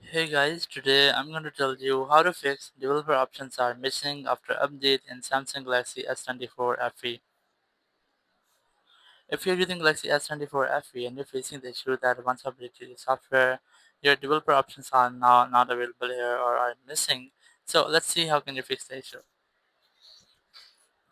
Hey guys, today I'm going to tell you how to fix developer options are missing after update in Samsung Galaxy S24 FE. If you're using Galaxy S24 FE and you're facing the issue that once updated your software, your developer options are now not available here or are missing, so let's see how can you fix the issue.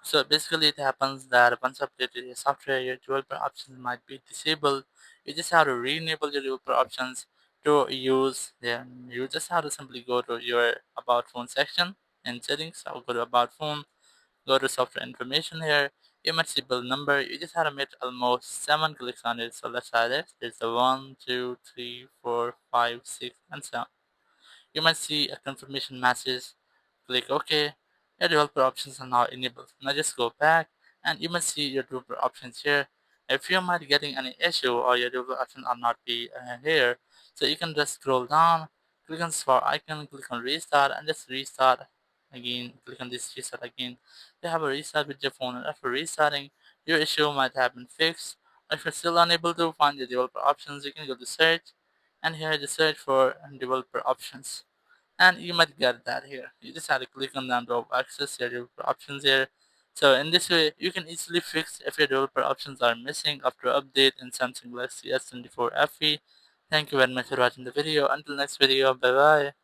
So basically it happens that once updated your software, your developer options might be disabled. You just have to re-enable your developer options to use them. You just have to simply go to your about phone section in settings. I'll go to about phone, go to software information here. You might see build number. You just have to make almost 7 clicks on it. So let's try this. There's the 1, 2, 3, 4, 5, 6, and so on. You might see a confirmation message. Click OK. Your developer options are now enabled. Now just go back and you might see your developer options here. If you might getting any issue or your developer options are not be here, so you can just scroll down, click on start icon, click on restart and just restart again. Click on this restart again. You have a restart with your phone, and after restarting, your issue might have been fixed. If you're still unable to find your developer options, you can go to search and here just search for developer options and you might get that here. You just have to click on that to access your developer options here. So in this way, you can easily fix if your developer options are missing after update in Samsung Galaxy S24 FE. Thank you very much for watching the video. Until next video, bye bye.